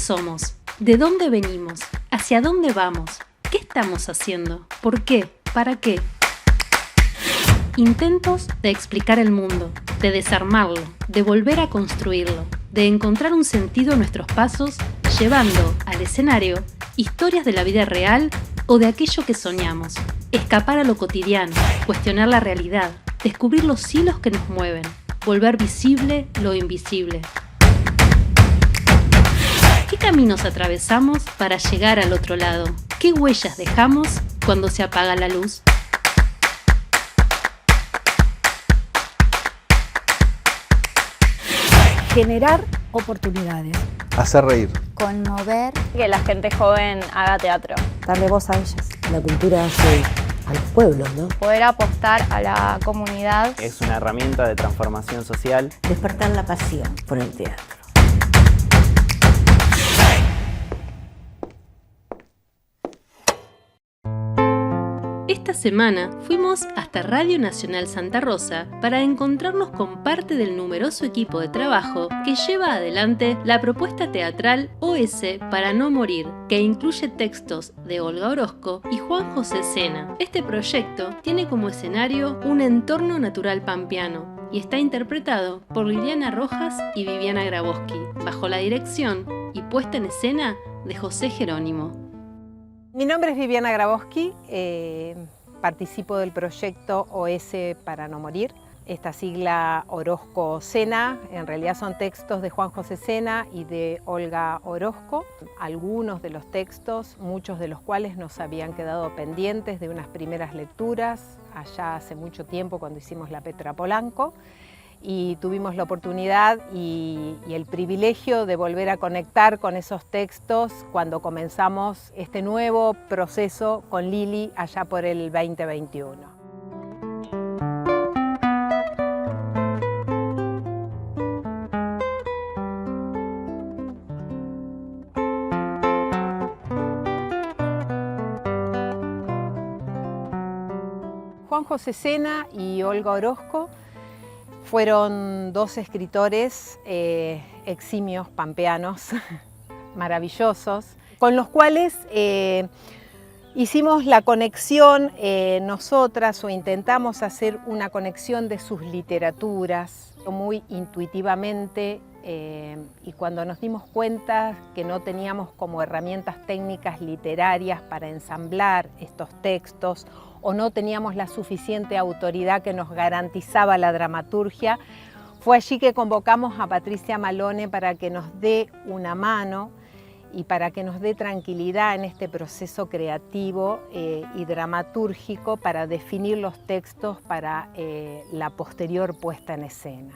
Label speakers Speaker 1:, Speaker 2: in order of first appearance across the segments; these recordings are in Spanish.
Speaker 1: somos? ¿De dónde venimos? ¿Hacia dónde vamos? ¿Qué estamos haciendo? ¿Por qué? ¿Para qué? Intentos de explicar el mundo, de desarmarlo, de volver a construirlo, de encontrar un sentido a nuestros pasos, llevando al escenario historias de la vida real o de aquello que soñamos. Escapar a lo cotidiano, cuestionar la realidad, descubrir los hilos que nos mueven, volver visible lo invisible. ¿Qué caminos atravesamos para llegar al otro lado? ¿Qué huellas dejamos cuando se apaga la luz?
Speaker 2: Generar oportunidades.
Speaker 3: Hacer reír.
Speaker 4: Conmover.
Speaker 5: Que la gente joven haga teatro.
Speaker 2: Darle voz a ellas.
Speaker 6: La cultura hace a los pueblos, ¿no?
Speaker 5: Poder apostar a la comunidad.
Speaker 7: Es una herramienta de transformación social.
Speaker 6: Despertar la pasión por el teatro.
Speaker 1: Esta semana fuimos hasta Radio Nacional Santa Rosa para encontrarnos con parte del numeroso equipo de trabajo que lleva adelante la propuesta teatral OS para no morir, que incluye textos de Olga Orozco y Juan José Cena. Este proyecto tiene como escenario un entorno natural pampeano y está interpretado por Liliana Rojas y Viviana Grabowski, bajo la dirección y puesta en escena de José Jerónimo.
Speaker 8: Mi nombre es Viviana Grabowski, participo del proyecto OS para no morir. Esta sigla Orozco-Cena, en realidad son textos de Juan José Cena y de Olga Orozco. Algunos de los textos, muchos de los cuales nos habían quedado pendientes de unas primeras lecturas, allá hace mucho tiempo cuando hicimos la Petra Polanco. Y tuvimos la oportunidad y el privilegio de volver a conectar con esos textos cuando comenzamos este nuevo proceso con Lili allá por el 2021. Juan José Cena y Olga Orozco fueron dos escritores eximios pampeanos, maravillosos, con los cuales hicimos la conexión nosotras o intentamos hacer una conexión de sus literaturas muy intuitivamente y cuando nos dimos cuenta que no teníamos como herramientas técnicas literarias para ensamblar estos textos o no teníamos la suficiente autoridad que nos garantizaba la dramaturgia, fue allí que convocamos a Patricia Malone para que nos dé una mano y para que nos dé tranquilidad en este proceso creativo y dramatúrgico para definir los textos para la posterior puesta en escena.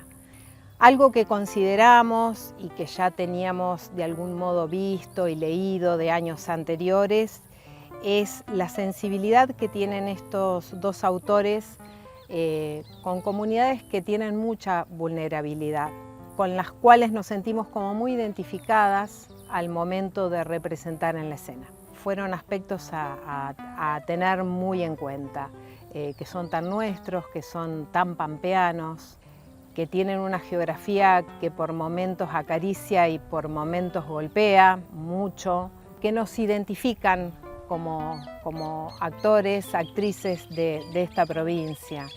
Speaker 8: Algo que consideramos y que ya teníamos de algún modo visto y leído de años anteriores es la sensibilidad que tienen estos dos autores con comunidades que tienen mucha vulnerabilidad, con las cuales nos sentimos como muy identificadas al momento de representar en la escena. Fueron aspectos a tener muy en cuenta, que son tan nuestros, que son tan pampeanos, que tienen una geografía que por momentos acaricia y por momentos golpea mucho, que nos identifican como actores, actrices de esta provincia.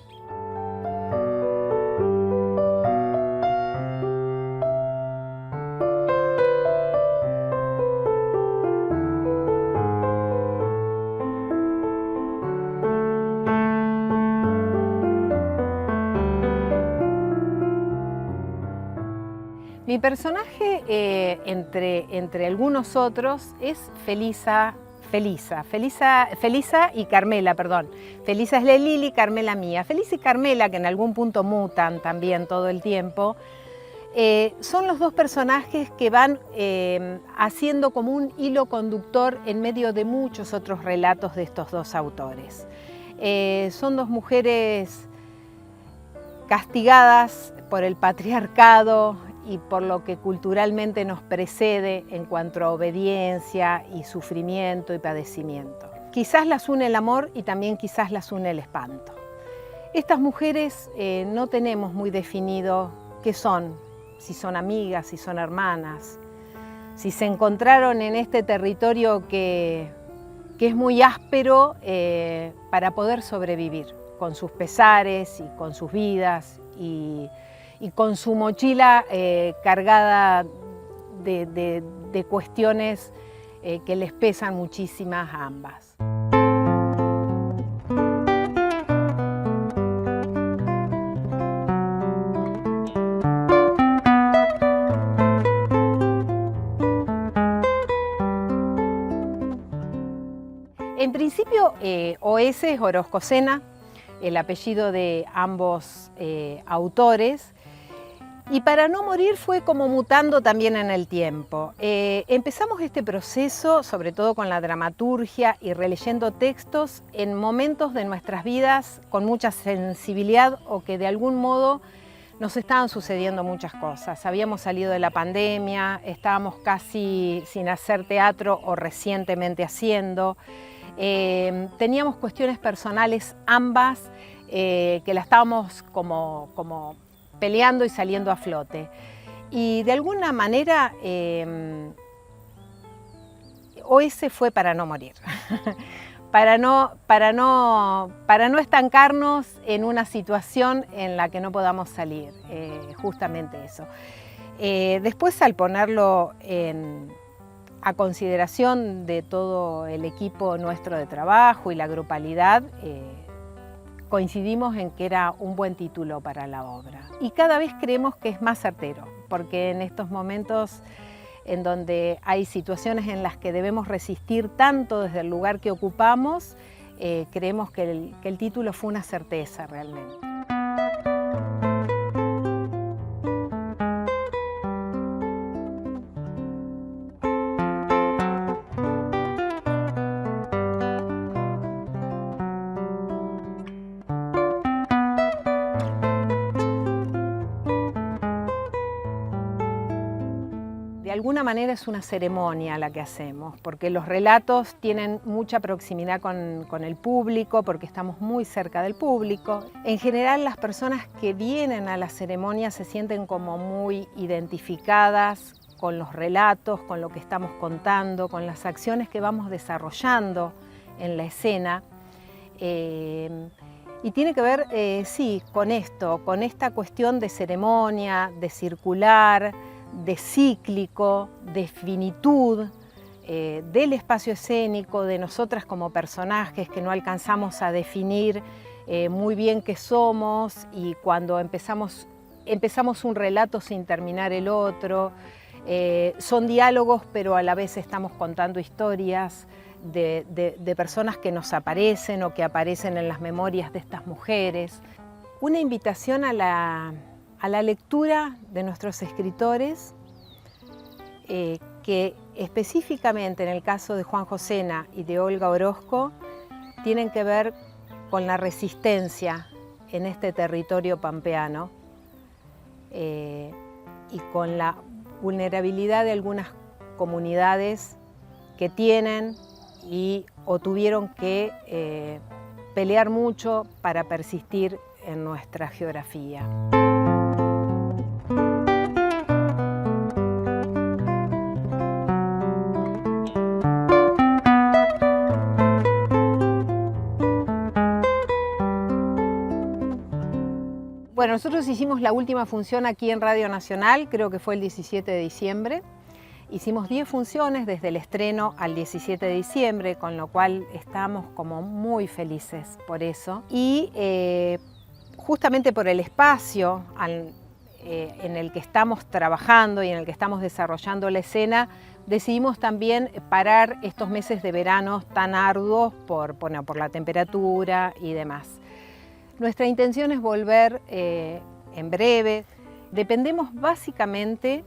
Speaker 8: Mi personaje, entre algunos otros, es Felisa y Carmela, perdón. Felisa es la Lili, Carmela mía. Felisa y Carmela, que en algún punto mutan también todo el tiempo, son los dos personajes que van haciendo como un hilo conductor en medio de muchos otros relatos de estos dos autores. Son dos mujeres castigadas por el patriarcado y por lo que culturalmente nos precede en cuanto a obediencia y sufrimiento y padecimiento. Quizás las une el amor y también quizás las une el espanto. Estas mujeres no tenemos muy definido qué son, si son amigas, si son hermanas, si se encontraron en este territorio que es muy áspero para poder sobrevivir, con sus pesares y con sus vidas y con su mochila cargada de cuestiones que les pesan muchísimas a ambas. En principio, OS es Orozco Sena, el apellido de ambos autores, y Para no morir fue como mutando también en el tiempo. Empezamos este proceso, sobre todo con la dramaturgia y releyendo textos, en momentos de nuestras vidas con mucha sensibilidad o que de algún modo nos estaban sucediendo muchas cosas. Habíamos salido de la pandemia, estábamos casi sin hacer teatro o recientemente haciendo. Teníamos cuestiones personales ambas que la estábamos como peleando y saliendo a flote. Y de alguna manera OS fue Para no morir, para no estancarnos en una situación en la que no podamos salir, justamente eso. Después, al ponerlo a consideración de todo el equipo nuestro de trabajo y la grupalidad, coincidimos en que era un buen título para la obra. Y cada vez creemos que es más certero, porque en estos momentos en donde hay situaciones en las que debemos resistir tanto desde el lugar que ocupamos, creemos que el título fue una certeza realmente. De alguna manera es una ceremonia la que hacemos, porque los relatos tienen mucha proximidad con el público, porque estamos muy cerca del público. En general, las personas que vienen a la ceremonia se sienten como muy identificadas con los relatos, con lo que estamos contando, con las acciones que vamos desarrollando en la escena. Y tiene que ver, sí, con esto, con esta cuestión de ceremonia, de circular, de cíclico, de finitud, del espacio escénico, de nosotras como personajes que no alcanzamos a definir muy bien qué somos, y cuando empezamos un relato sin terminar el otro. Son diálogos, pero a la vez estamos contando historias de personas que nos aparecen o que aparecen en las memorias de estas mujeres. Una invitación a la lectura de nuestros escritores, que específicamente en el caso de Juanjo Sena y de Olga Orozco tienen que ver con la resistencia en este territorio pampeano y con la vulnerabilidad de algunas comunidades que tienen o tuvieron que pelear mucho para persistir en nuestra geografía. Bueno, nosotros hicimos la última función aquí en Radio Nacional, creo que fue el 17 de diciembre. Hicimos 10 funciones desde el estreno al 17 de diciembre, con lo cual estamos como muy felices por eso. Y justamente por el espacio en el que estamos trabajando y en el que estamos desarrollando la escena, decidimos también parar estos meses de verano tan arduos por la temperatura y demás. Nuestra intención es volver en breve. Dependemos básicamente,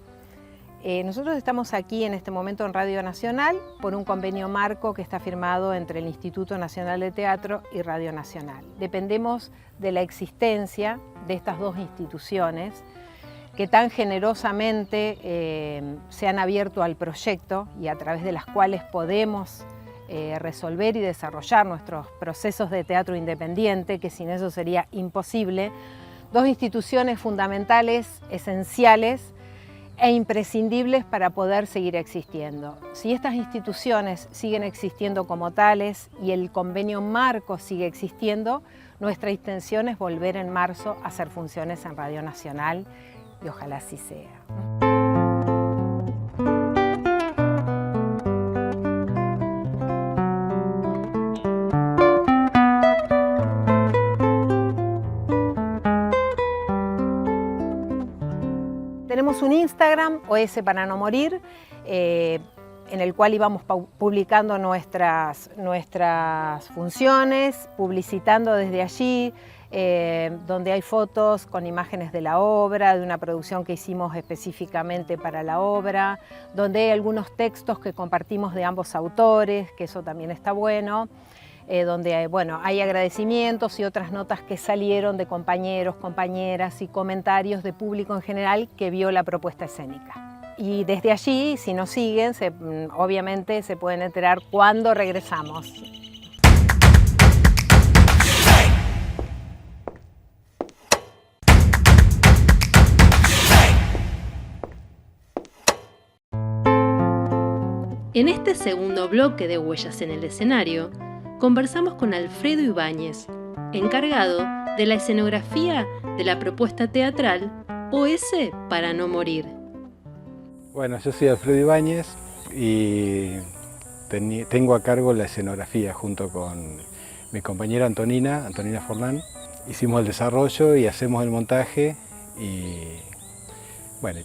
Speaker 8: nosotros estamos aquí en este momento en Radio Nacional por un convenio marco que está firmado entre el Instituto Nacional de Teatro y Radio Nacional. Dependemos de la existencia de estas dos instituciones que tan generosamente se han abierto al proyecto y a través de las cuales podemos resolver y desarrollar nuestros procesos de teatro independiente, que sin eso sería imposible. Dos instituciones fundamentales, esenciales, e imprescindibles para poder seguir existiendo. Si estas instituciones siguen existiendo como tales y el convenio marco sigue existiendo, nuestra intención es volver en marzo a hacer funciones en Radio Nacional y ojalá así sea. Tenemos un Instagram, OS para no morir, en el cual íbamos publicando nuestras funciones, publicitando desde allí, donde hay fotos con imágenes de la obra, de una producción que hicimos específicamente para la obra, donde hay algunos textos que compartimos de ambos autores, que eso también está bueno. Donde hay agradecimientos y otras notas que salieron de compañeros, compañeras y comentarios de público en general que vio la propuesta escénica. Y desde allí, si nos siguen, obviamente se pueden enterar cuándo regresamos.
Speaker 1: En este segundo bloque de Huellas en el Escenario, conversamos con Alfredo Ibáñez, encargado de la escenografía de la propuesta teatral OS para no morir.
Speaker 3: Bueno, yo soy Alfredo Ibáñez y tengo a cargo la escenografía junto con mi compañera Antonina Forlán. Hicimos el desarrollo y hacemos el montaje y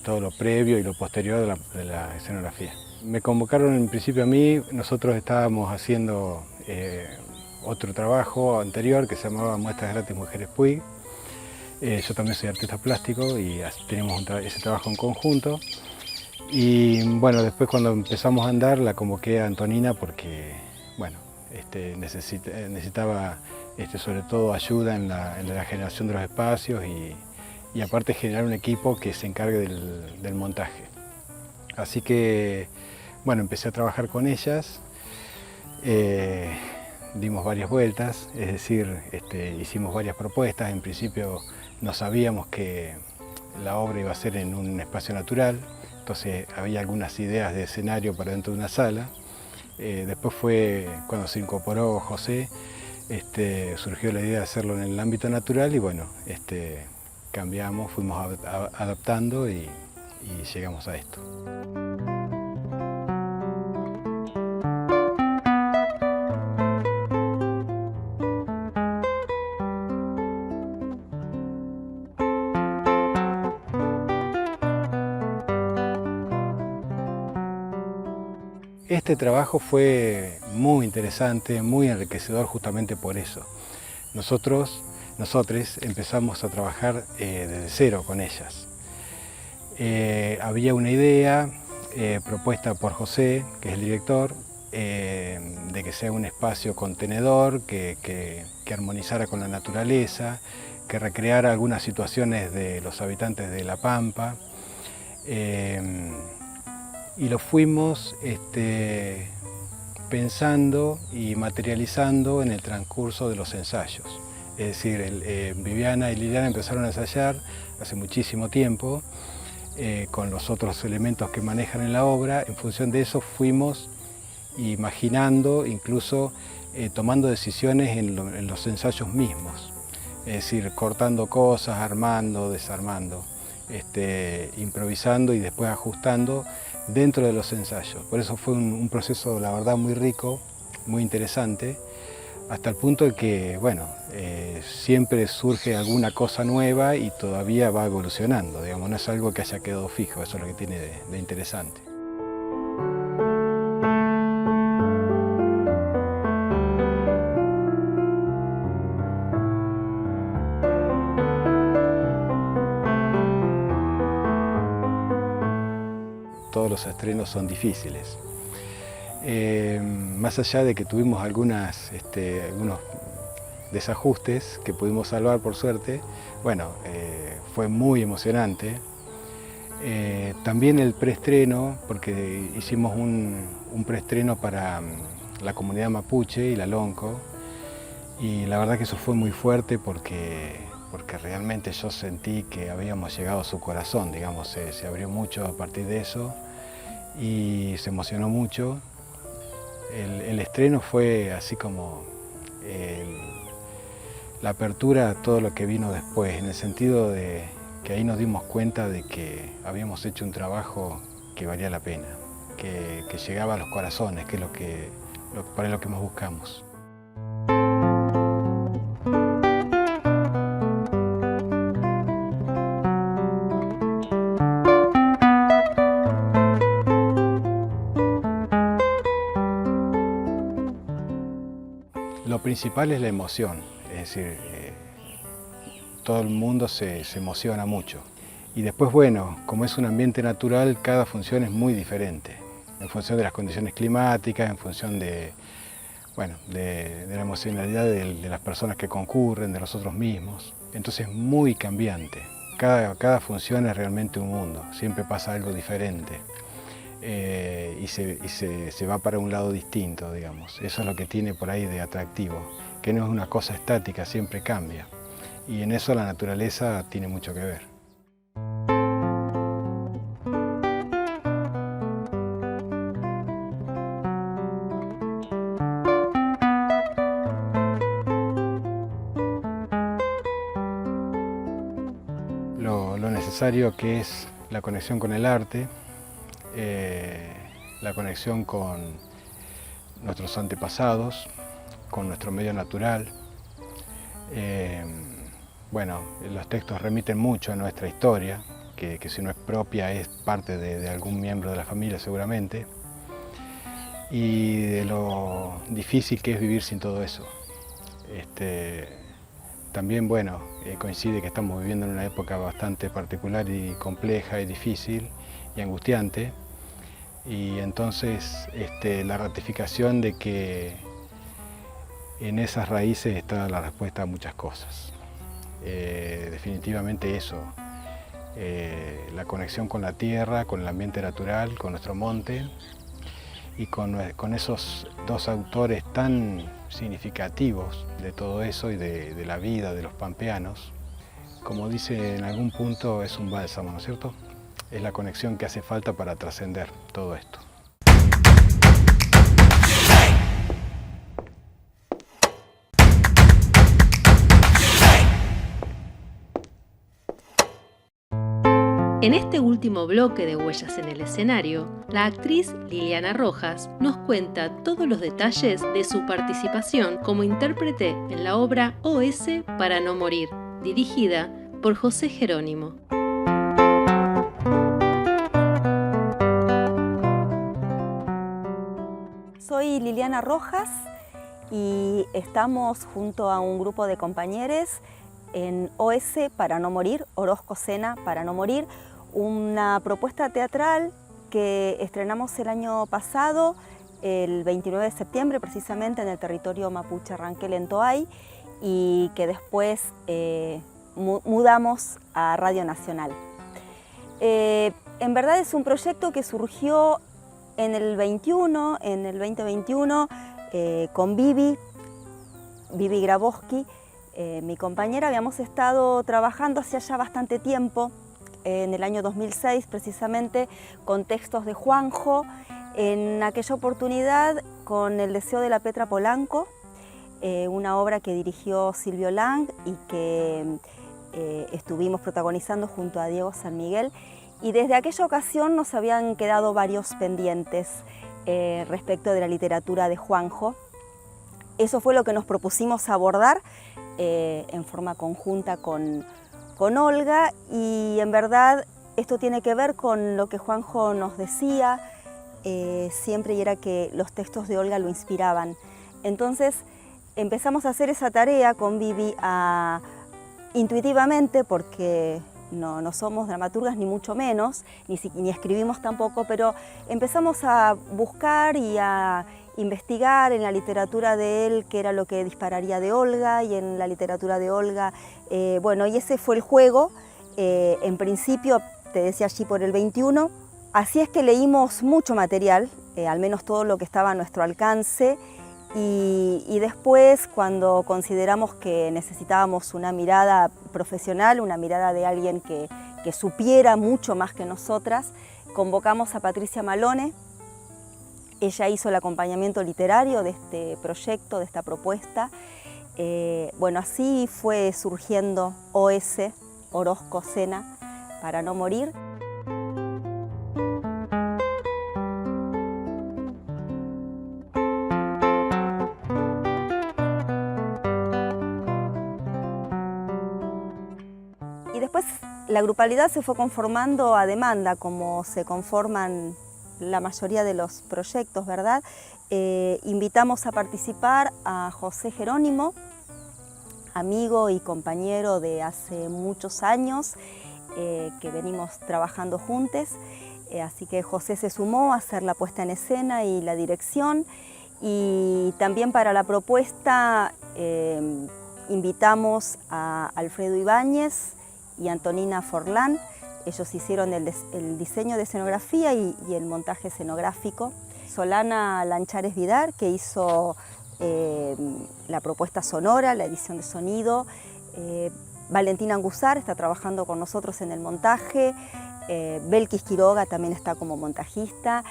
Speaker 3: todo lo previo y lo posterior de la escenografía. Me convocaron en principio a mí, nosotros estábamos haciendo otro trabajo anterior que se llamaba Muestras Gratis Mujeres Puig. Yo también soy artista plástico y teníamos ese trabajo en conjunto. Y después cuando empezamos a andar la convoqué a Antonina porque necesitaba sobre todo ayuda en la generación de los espacios y aparte generar un equipo que se encargue del montaje. Así que empecé a trabajar con ellas. Dimos varias vueltas, es decir, hicimos varias propuestas. En principio no sabíamos que la obra iba a ser en un espacio natural, entonces había algunas ideas de escenario para dentro de una sala. Después fue cuando se incorporó José, surgió la idea de hacerlo en el ámbito natural y cambiamos, fuimos adaptando y llegamos a esto. Este trabajo fue muy interesante, muy enriquecedor justamente por eso. Nosotros empezamos a trabajar desde cero con ellas. Había una idea propuesta por José, que es el director, de que sea un espacio contenedor, que armonizara con la naturaleza, que recreara algunas situaciones de los habitantes de La Pampa. Y lo fuimos pensando y materializando en el transcurso de los ensayos. Es decir, Viviana y Liliana empezaron a ensayar hace muchísimo tiempo con los otros elementos que manejan en la obra. En función de eso fuimos imaginando, incluso tomando decisiones en los ensayos mismos. Es decir, cortando cosas, armando, desarmando, improvisando y después ajustando dentro de los ensayos. Por eso fue un proceso, la verdad, muy rico, muy interesante, hasta el punto de que, siempre surge alguna cosa nueva y todavía va evolucionando, digamos, no es algo que haya quedado fijo, eso es lo que tiene de interesante. Todos los estrenos son difíciles. Más allá de que tuvimos algunos desajustes que pudimos salvar por suerte, fue muy emocionante. También el preestreno, porque hicimos un preestreno para la comunidad mapuche y la Lonco, y la verdad que eso fue muy fuerte porque porque realmente yo sentí que habíamos llegado a su corazón, digamos, se abrió mucho a partir de eso y se emocionó mucho. El estreno fue así como la apertura a todo lo que vino después, en el sentido de que ahí nos dimos cuenta de que habíamos hecho un trabajo que valía la pena, que llegaba a los corazones, que es para lo que más buscamos. Lo principal es la emoción, es decir, todo el mundo se emociona mucho. Y después, bueno, como es un ambiente natural, cada función es muy diferente, en función de las condiciones climáticas, en función de la emocionalidad de las personas que concurren, de nosotros mismos. Entonces es muy cambiante, cada función es realmente un mundo, siempre pasa algo diferente. Y se va para un lado distinto, digamos. Eso es lo que tiene por ahí de atractivo, que no es una cosa estática, siempre cambia. Y en eso la naturaleza tiene mucho que ver. Lo necesario que es la conexión con el arte, la conexión con nuestros antepasados, con nuestro medio natural. Bueno, los textos remiten mucho a nuestra historia, que si no es propia es parte de algún miembro de la familia seguramente, y de lo difícil que es vivir sin todo eso. También, bueno, coincide que estamos viviendo en una época bastante particular y compleja y difícil y angustiante. Y entonces la ratificación de que en esas raíces está la respuesta a muchas cosas. Definitivamente eso, la conexión con la tierra, con el ambiente natural, con nuestro monte y con esos dos autores tan significativos de todo eso y de la vida de los pampeanos. Como dice en algún punto, es un bálsamo, ¿no es cierto? Es la conexión que hace falta para trascender todo esto.
Speaker 1: En este último bloque de Huellas en el Escenario, la actriz Liliana Rojas nos cuenta todos los detalles de su participación como intérprete en la obra OS para no morir, dirigida por José Jerónimo.
Speaker 4: Soy Liliana Rojas y estamos junto a un grupo de compañeros en OS para no morir, Orozco Cena para no morir, una propuesta teatral que estrenamos el año pasado, el 29 de septiembre, precisamente en el territorio mapuche Ranquel en Toay, y que después mudamos a Radio Nacional. En verdad es un proyecto que surgió en el 2021, con Vivi Grabowski, mi compañera. Habíamos estado trabajando hace ya bastante tiempo, en el año 2006 precisamente, con textos de Juanjo, en aquella oportunidad con El deseo de la Petra Polanco, una obra que dirigió Silvio Lang y que estuvimos protagonizando junto a Diego San Miguel. Y desde aquella ocasión nos habían quedado varios pendientes respecto de la literatura de Juanjo. Eso fue lo que nos propusimos abordar en forma conjunta con Olga, y en verdad esto tiene que ver con lo que Juanjo nos decía siempre, y era que los textos de Olga lo inspiraban. Entonces empezamos a hacer esa tarea con Vivi intuitivamente, porque no somos dramaturgas ni mucho menos, ni escribimos tampoco, pero empezamos a buscar y a investigar en la literatura de él qué era lo que dispararía de Olga, y en la literatura de Olga, bueno, y ese fue el juego, en principio, te decía, allí por el 21, así es que leímos mucho material, al menos todo lo que estaba a nuestro alcance, Y después, cuando consideramos que necesitábamos una mirada profesional, una mirada de alguien que supiera mucho más que nosotras, convocamos a Patricia Malone. Ella hizo el acompañamiento literario de este proyecto, de esta propuesta. Bueno, así fue surgiendo OS, Orozco Sena, para no morir. Y después la grupalidad se fue conformando a demanda, como se conforman la mayoría de los proyectos, ¿verdad? Invitamos a participar a José Jerónimo, amigo y compañero de hace muchos años, que venimos trabajando juntos. Así que José se sumó a hacer la puesta en escena y la dirección. Y también para la propuesta invitamos a Alfredo Ibáñez y Antonina Forlán. Ellos hicieron el diseño de escenografía y el montaje escenográfico. Solana Lanchares Vidar, que hizo la propuesta sonora, la edición de sonido. Valentina Anguzar está trabajando con nosotros en el montaje. Belkis Quiroga también está como montajista.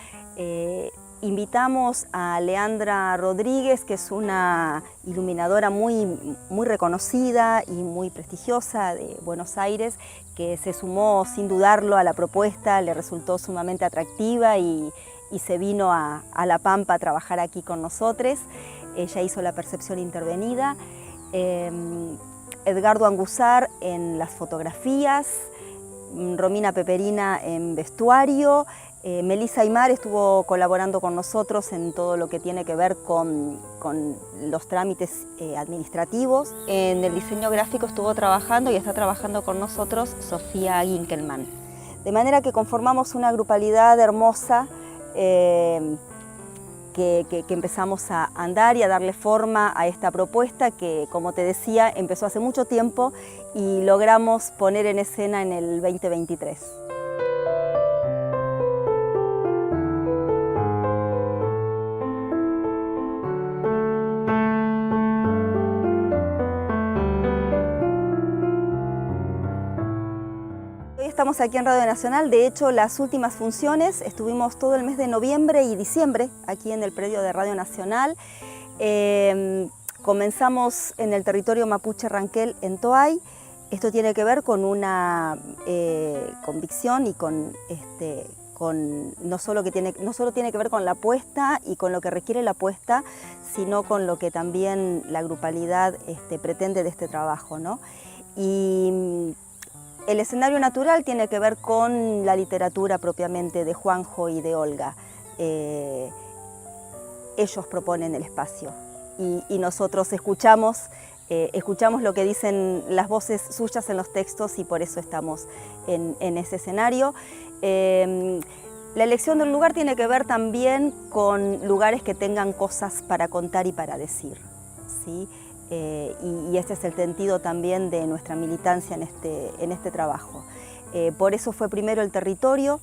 Speaker 4: Invitamos a Leandra Rodríguez, que es una iluminadora muy reconocida y muy prestigiosa de Buenos Aires, que se sumó sin dudarlo a la propuesta, le resultó sumamente atractiva y se vino a La Pampa a trabajar aquí con nosotros. Ella hizo la percepción intervenida. Edgardo Anguzar en las fotografías, Romina Peperina en vestuario. Melissa Aymar estuvo colaborando con nosotros en todo lo que tiene que ver con los trámites administrativos. En el diseño gráfico estuvo trabajando y está trabajando con nosotros Sofía Ginkelman. De manera que conformamos una grupalidad hermosa que empezamos a andar y a darle forma a esta propuesta que, como te decía, empezó hace mucho tiempo y logramos poner en escena en el 2023. Estamos aquí en Radio Nacional. De hecho, las últimas funciones estuvimos todo el mes de noviembre y diciembre aquí en el predio de Radio Nacional. Comenzamos en el territorio mapuche Ranquel en Toay. Esto tiene que ver con una convicción y no solo tiene que ver con la apuesta y con lo que requiere la apuesta, sino con lo que también la grupalidad pretende de este trabajo, ¿no? Y el escenario natural tiene que ver con la literatura propiamente de Juanjo y de Olga. Ellos proponen el espacio y nosotros escuchamos lo que dicen las voces suyas en los textos y por eso estamos en ese escenario. La elección del lugar tiene que ver también con lugares que tengan cosas para contar y para decir, ¿sí? Y este es el sentido también de nuestra militancia en este trabajo. Por eso fue primero el territorio.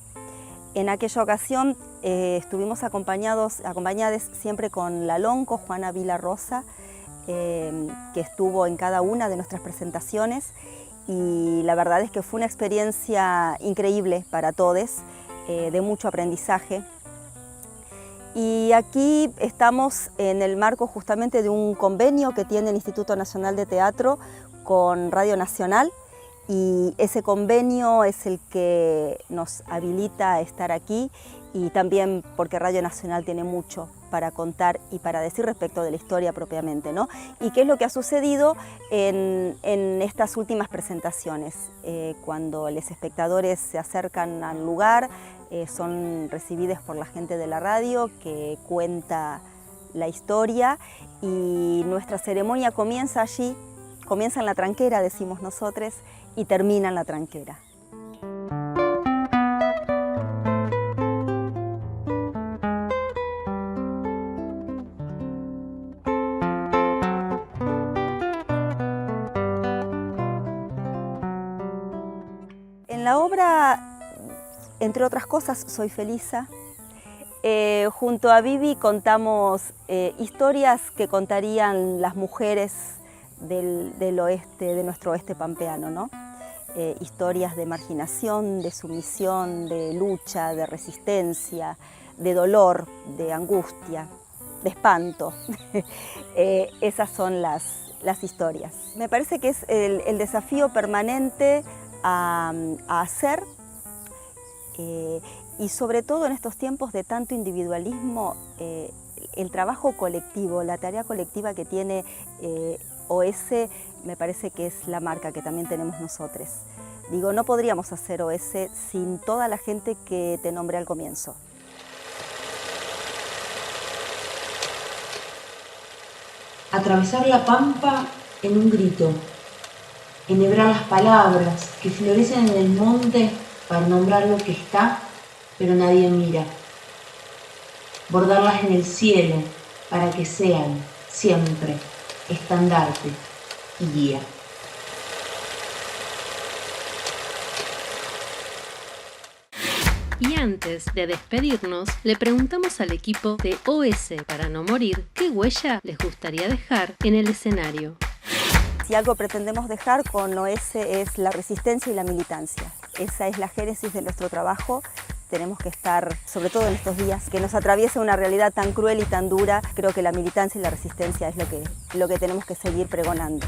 Speaker 4: En aquella ocasión estuvimos acompañadas siempre con la Lonco, Juana Vila Rosa, que estuvo en cada una de nuestras presentaciones y la verdad es que fue una experiencia increíble para todos, de mucho aprendizaje. Y aquí estamos en el marco justamente de un convenio que tiene el Instituto Nacional de Teatro con Radio Nacional y ese convenio es el que nos habilita a estar aquí y también porque Radio Nacional tiene mucho para contar y para decir respecto de la historia propiamente, ¿no? Y qué es lo que ha sucedido en estas últimas presentaciones, cuando los espectadores se acercan al lugar, son recibidos por la gente de la radio que cuenta la historia y nuestra ceremonia comienza allí, comienza en la tranquera, decimos nosotros, y termina en la tranquera. En la obra, entre otras cosas, Soy Felisa, Junto a Vivi contamos historias que contarían las mujeres del oeste, de nuestro oeste pampeano, ¿no? Historias de marginación, de sumisión, de lucha, de resistencia, de dolor, de angustia, de espanto. Esas son las historias. Me parece que es el desafío permanente a hacer, y sobre todo en estos tiempos de tanto individualismo, el trabajo colectivo, la tarea colectiva que tiene OS, me parece que es la marca que también tenemos nosotros. Digo, no podríamos hacer OS sin toda la gente que te nombré al comienzo.
Speaker 6: Atravesar la pampa en un grito, enhebrar las palabras que florecen en el monte para nombrar lo que está, pero nadie mira. Bordarlas en el cielo para que sean siempre estandarte y guía.
Speaker 1: Y antes de despedirnos, le preguntamos al equipo de OS para no morir qué huella les gustaría dejar en el escenario.
Speaker 4: Si algo pretendemos dejar con OS es la resistencia y la militancia. Esa es la génesis de nuestro trabajo. Tenemos que estar, sobre todo en estos días, que nos atraviesa una realidad tan cruel y tan dura. Creo que la militancia y la resistencia es lo que tenemos que seguir pregonando.